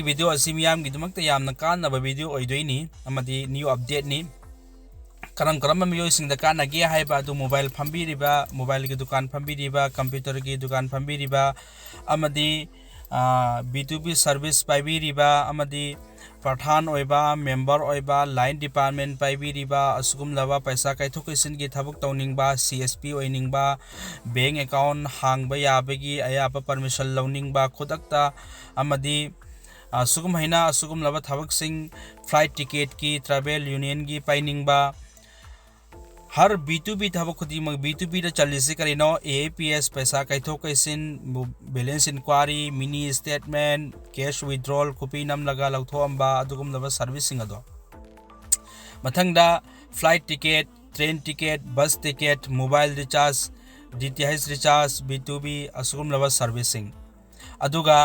ꯃꯁꯤꯒꯤ ꯚꯤꯗꯤꯑꯣ ꯑꯁꯤ ꯃꯤꯌꯥꯝꯒꯤꯗꯃꯛꯇ ꯌꯥꯝꯅ ꯀꯥꯟꯅꯕ ꯚꯤꯗꯤꯑꯣ ꯑꯣꯏꯗꯣꯏꯅꯤ ꯑꯃꯗꯤ ꯅ꯭ꯌꯨ ꯑꯞꯗꯦꯠꯅꯤ ꯀꯔꯝꯕ ꯃꯤꯑꯣꯏꯁꯤꯡꯗ ꯀꯥꯟꯅꯒꯦ ꯍꯥꯏꯕ ꯑꯗꯨ ꯃꯣꯕꯥꯏꯜ ꯐꯝꯕꯤꯔꯤꯕ ꯃꯣꯕꯥꯏꯜꯒꯤ ꯗꯨꯀꯥꯟ ꯐꯝꯕꯤꯔꯤꯕ ꯀꯝꯄ꯭ꯌꯨꯇꯔꯒꯤ ꯗꯨꯀꯥꯟ ꯐꯝꯕꯤꯔꯤꯕ ꯑꯃꯗꯤ B2B ꯁꯔꯚꯤꯁ ꯄꯥꯏꯕꯤꯔꯤꯕ ꯑꯃꯗꯤ ꯄ꯭ꯔꯙꯥꯟ ꯑꯣꯏꯕ ꯃꯦꯝꯕꯔ ꯑꯣꯏꯕ ꯂꯥꯏꯟ ꯗꯤꯄꯥꯔꯠꯃꯦꯟ ꯄꯥꯏꯕꯤꯔꯤꯕ ꯑꯁꯤꯒꯨꯝꯂꯕ ꯄꯩꯁꯥ ꯀꯥꯏꯊꯣꯛ ꯀꯥꯏꯁꯤꯟꯒꯤ ꯊꯕꯛ ꯇꯧꯅꯤꯡꯕ CSP ꯑꯣꯏꯅꯤꯡꯕ ꯕꯦꯡ ꯑꯦꯀꯥꯎꯟ ꯍꯥꯡꯕ ꯌꯥꯕꯒꯤ ꯑꯌꯥꯕ ꯄꯔꯃꯤꯁꯟ ꯂꯧꯅꯤꯡꯕ ꯈꯨꯗꯛꯇ ꯑꯃꯗꯤ ꯑꯁꯤꯒꯨꯝꯂꯕ ꯊꯕꯛꯁꯤꯡ ꯐ꯭ꯂꯥꯏꯠ ꯇꯤꯀꯦꯠꯀꯤ ꯇ꯭ꯔꯥꯚꯦꯜ ꯌꯨꯅꯤꯌꯟꯒꯤ ꯄꯥꯏꯅꯤꯡꯕ हर B2B थबक खुदिमक B2B दा चलिसे करिनो AAPS पैसा कैथो कैसिन balance enquiry mini statement cash withdrawal copy नम लगा लौथोअंबा अदुगुम लबा सर्विसिंग अदो मथंगदा flight ticket train ticket bus ticket mobile recharge DTH recharge B2B असुगुम लबा सर्विसिंग अदुगा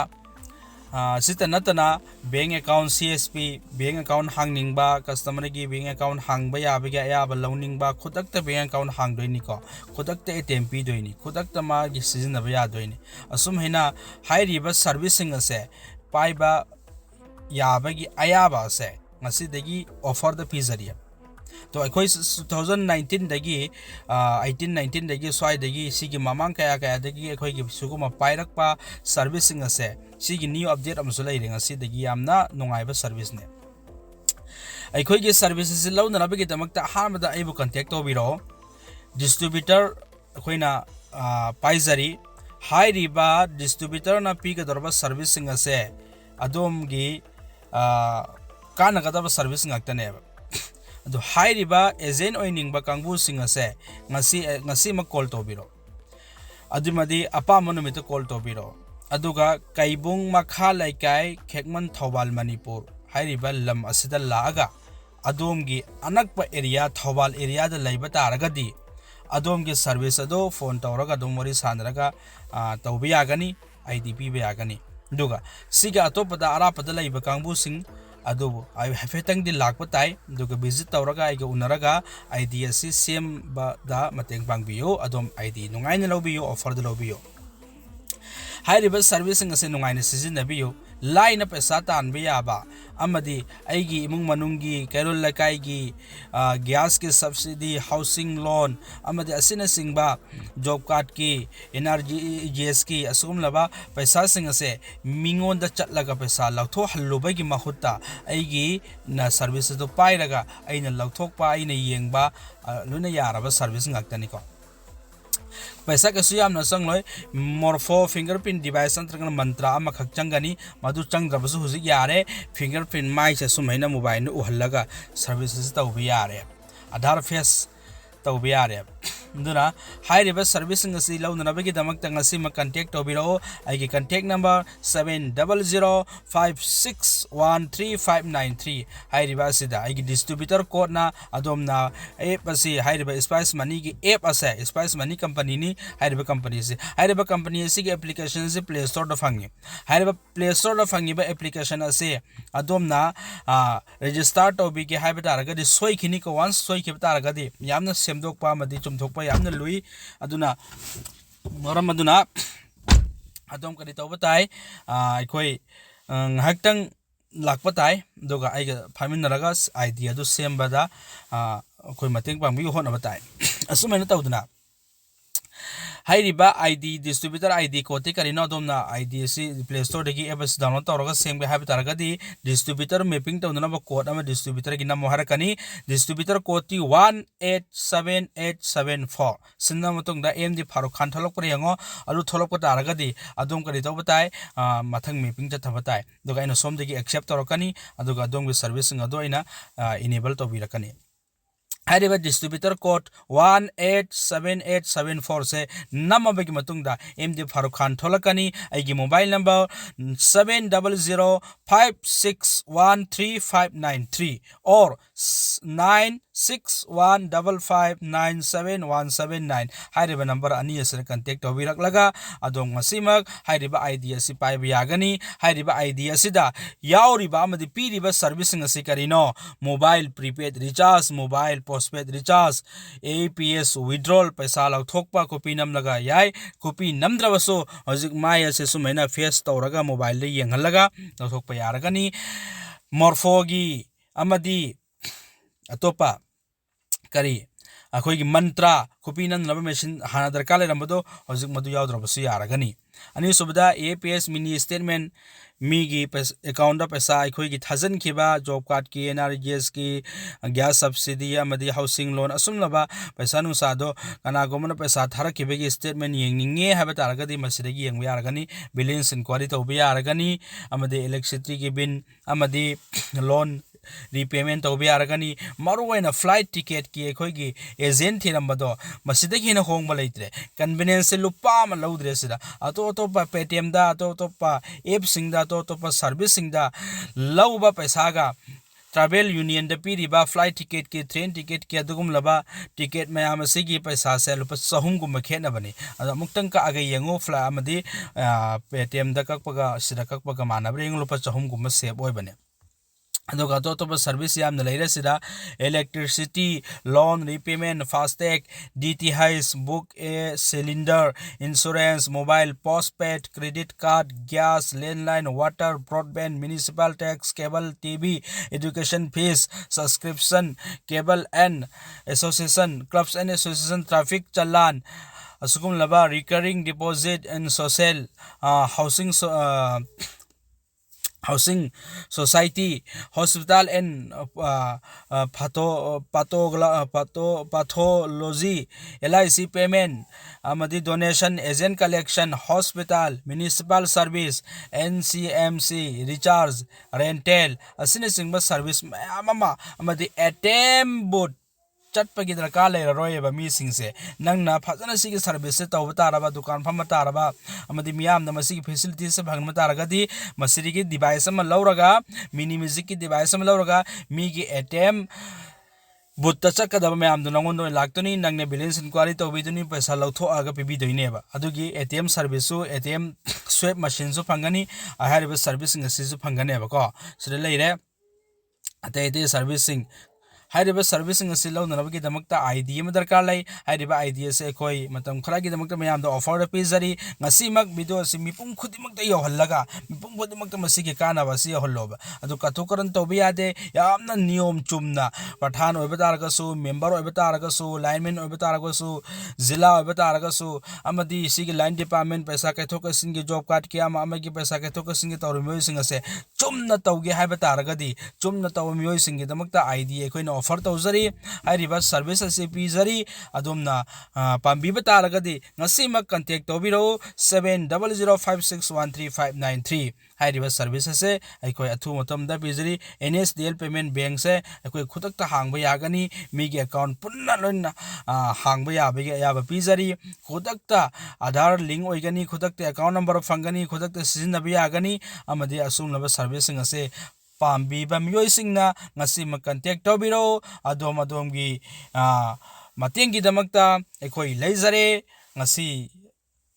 सिता नतना bank account CSP bank account हांगनिंगबा कस्टमर की बैंक अकाउंट हांगबा याबगे अयाबा लौनिंगबा खुदक्ता बैंक अकाउंट हांगदोइनिको खुदक्ता ATM पीदोइनि खुदक्ता मागी सिजनबा यादोइनि असुम हैना हाइरिबा सर्विसिंग असे पाइबा याबगी अयाबा असे ngasi ऑफर द पिजरी तो अखोई 2019 दगी 18-19 दगी स्वाई दगी सिगी ममांग कया कया दगी अखोई की सुगुमा पाइरकपा सर्विसिंग असे सिगी न्यू अपडेट अमसु लैरे ngasi दगी यामना नुंगाइबा सर्विस ने अखोई की सर्विस से लौननबगी दमकता अहामदा आइबु कांटेक्ट तोबिरो डिस्ट्रीब्यूटर अखोइना पाइजरी हाइरिबा डिस्ट्रीब्यूटर ना पीगदरबा सर्विसिंग असे अदोमगी कानगदबा सर्विस ngaktaneba अदो हाइरिबा एजेंट ओइनिंगबा कांगबुसिंग असे ngasi ma call tobiro adumadi apama numita call tobiro aduga kaibung makha laikai khekman Thoubal Manipur hairiba lam asida laaga adomgi anakpa area Thoubal area da laiba taragadi adomgi service ado phone tawraga dum wari sanraga tawbi yagani IDP be yagani duga siga atopada arapada laiba kangbusin अदुबो आई हफेतंग दि लाकपा ताई दुगा visit तौरगा आइगा उनरगा ID असि same दा मतेंग पांगबियो अदोम ID नुंगाइना लौबियो offer the लौबियो हाइरिबा servicing असे नुंगाइना सिजिनबियो line पैसा तानबे याबा अमदी आइगी इमुंग मनुंगी carol लकाइगी gas के subsidy housing loan अमदी असिना सिंगबा job card की energy GS की असुम लबा पैसा सिंग असे मिंगोन द चटलगा पैसा लौथो हल्लुबगी महुत्ता आइगी ना सर्विस तो पाइरगा आइना लौथोकपा आइना येंगबा लुना याराबा सर्विस ngaktanikko पैसा कसु यामना संगलोय मोरफो फिंगरप्रिंट डिवाइस अंतरगन मंत्रा अमा खक चंगनी मधु चंगद्रबसु हुजिक यारे फिंगरप्रिंट माइ से सुमैना मोबाइल नु उहल्लगा सर्विसेस तौबि यारे आधार फेस तौबि यारे दुना हाइरिबा सर्विसिंग असि लौननबगी दमकता ngasi ma contact tobiro aigi contact number 7000561353 hairiba asida aigi distributor code na adomna app asi hairiba spice money gi app ase spice money company ni hairiba company si gi application si play store da fangi hairiba play store da fangi ba application ase adomna register tobi gi haiba taraga di soi khini ko once soi khib taraga di yamna semdok pa madi chumthok pa yamna lui aduna moram aduna adom kadi tawba tai akhoi nghaktang lakpa tai doga aiga phaminaraga idea du sembada akhoi mateng pangbi honaba tai asumena tawduna हाइरिबा ID distributor ID कोते करिनो दोमना ID से play store दगी apps download तौरगा सेमगे हाबि तारगदी डिस्ट्रीब्यूटर मैपिंग तौनना कोड अमा डिस्ट्रीब्यूटर गिना मोहरकनी डिस्ट्रीब्यूटर कोड टी 187874 सिन्ना मतुंगदा एमडी फारूक खान थलक पर यंगो अलु थलक पर तारगदी अदोम करि तौबताय मथंग मैपिंग जथबताय दोगा इन सोम दगी एक्सेप्ट तौरकनी अदुगा अदोम सर्विसिंग अदो इना इनेबल तौबिरकनी हाइरिबा डिस्ट्रीब्यूटर कोड 187874 से नमबगी मतुंगदा एमडी फारूक खान थोलकनी आइगी मोबाइल नंबर 7005613593 और 9615597179 हाइरिबा नंबर अनि असर कांटेक्ट तौबिरकलगा अदोम ngasimak हाइरिबा आईडी असि पाइबा यागनी हाइरिबा आईडी असिदा यावरिबा अमदि पीरिबा सर्विसिंग असि करिनो mobile prepaid recharge mobile postpaid recharge APS withdrawal पैसा लौथोकपा कॉपी नमलगा याय कॉपी नमद्रबसो हजिक माय असे सुमैना फेस तौरगा मोबाइल दे येंगहलगा लौथोकपा यारगनी मोरफोगी अमदी अतोपा करी अखोई मंत्रा कॉपी नमलब मशीन हाना दरकार लेरमबदो हजिक मदु यावद्रबसो यारगनी अनि सुबदा एपीएस मिनी स्टेटमेंट मीगी अकाउंट पैसा अखोई की थाजन खिबा जॉब कार्ड की एनआरजीएस की गैस सब्सिडी अमदी हाउसिंग लोन असुमलबा पैसा नुसादो कनागुमन पैसा थारखिबगी स्टेटमेंट येंगनिंगे हाबा तारगदी मसिदगी येंगबा यारगनी बैलेंस इंक्वायरी तौबा यारगनी अमदी इलेक्ट्रिसिटी की बिल अमदी लोन रिपेमेंट तौबा यारगनी मरुवैना फ्लाइट टिकेट की अखोई एजेंट थिरमबदो मसिदगी हेना होंगबा लेत्रे कन्वीनियंस से लुपा मा लौद्रे सिदा अतो अतोपा पेटीएम दा अतो अतोपा एप सिंगदा अतो अतोपा सर्विस सिंगदा लौबा पैसागा ट्रैवल यूनियन द पीरिबा फ्लाइट टिकेट की ट्रेन टिकेट की अदुगुम लबा टिकेट मयाम असिगी पैसा से लुपा सहूंगुम खेनबनी अदा मुक्तंग का आगे यंगो फ्ला अमदी पेटीएम दा ककपगा सिदा ककपगा मानबरे यंग लुपा सहूंगुम सेव ओइबने अदुगा तो सर्विस याम लेरे सिदा electricity loan repayment FASTag DTH book a cylinder insurance mobile postpaid credit card gas landline water broadband municipal tax cable TV education fees subscription cable and association clubs and association traffic challan असुकुम लबा recurring deposit and social housing society hospital and pathology LIC payment अमदी donation agent collection hospital municipal service NCMC recharge rental असिनसिंग service मयाम अमदी ATM booth चटपगी दरकार लेररोयबा मीसिंगसे नंगना फजना सिगी service से तौब तारबा दुकान फम तारबा अमदी मियाम मसिगी फैसिलिटी से भंगम तारगदी मसिगी डिवाइस अम लौरगा मिनी म्यूजिक की डिवाइस अम लौरगा मीगी एटीएम बुत चक्कदब मैम नंगों लातनी नंगने बैलेंस इंक्वायरी तौबीदुनी पैसा लौथोआगा पीबीदोइनेबा अदुगी ATM service ATM swipe machine फंगनी अहारिबा सर्विस फंगनेबको सिदा लेरे अतै अतै सर्विसिंग हाइरिबा सर्विसिंग असी लौननबगी दमकता आईडी एम दरकार लै हाइरिबा आईडी से कोई मतम खरागी दमकता मयाम द ऑफर पिजरी ngasimak वीडियो से मिपुम खुदिमकता यौहल्लगा मिपुम खुदिमकता मसिगी कानाबा से यौहल्लोबा अदु कथोकरन तौबा यादे यामना नियम चुमना पठान ओइबा तारगसु मेंबर ओइबा तारगसु लाइनमैन ओइबा तारगसु जिला ओइबा तारगसु अमदी सिगी लाइन डिपार्टमेंट पैसा कैथोकसिंगी जॉब कार्ड के अमगी पैसा कैथोकसिंगी तौरमियोसिंग से Chumna तौगे हाइबा तारगदी Chumna तौमियोसिंगी दमकता ID एकोइना offer तौजरी हाइरिबा service असे पिजरी अदुमना पांबीबा तारगदी ngasimak कांटेक्ट तौबिरो 7005613593 हाइरिबा सर्विस असे अखोय अथु मतमदा पिजरी एनएसडीएल पेमेंट बैंक से अखोय खुदकता हांगबा यागनी मीगी अकाउंट पुन्ना लोना हांगबा याबा पिजरी खुदकता आधार लिंक ओइगनी खुदकता अकाउंट नंबर फंगनी खुदकता सिजनबा यागनी अमदि असुमलबा सर्विसिंग असे पांबीबा मियोइसिंगना ngasimak contact तौबिरो अदोम अदोमगी मतेंगी दमकता अखोय लेजरे ngasi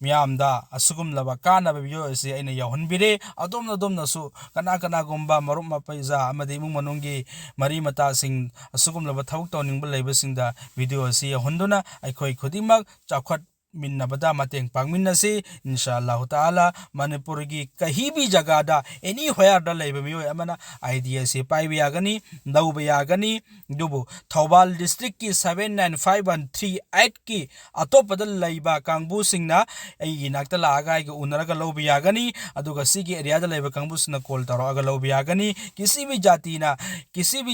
miyamda asugum laba kana biyo ase aina yahunbire adom su kana gomba marum mapaiza amadi imung manungi mari mata sing asugum laba thabuk tawning leba singda video ase yahunduna aikhoi khodimak chakhat मिन्नबदा मतेंग पांगमिन्नसी इंशाअल्लाह ताला मणिपुर की कहीं भी जगह दा any होयर दा लेबे मियो अमना idea से पाइबे यागनी लौबे यागनी दुबु थौबाल डिस्ट्रिक्ट की 795138 की अतोपद लेबा कांगबु सिंगना एगी नाक्ता लागा एगी उनरगा लौबे यागनी अदुगा सिगी एरिया दा लेबा कांगबु सिंगना कॉल तरो अगा लौबे यागनी किसी भी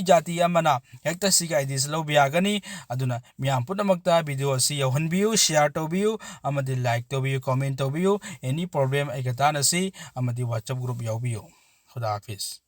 जाति अमना हेक्ता सिगी आईडी से लौबे यागनी अदुना मियाम पुनमक्ता वीडियो सी यहनबियु share तोबियु amadi like tobiyu comment tobiyu any problem ay katana si amadi WhatsApp group yaubiyu khuda hafiz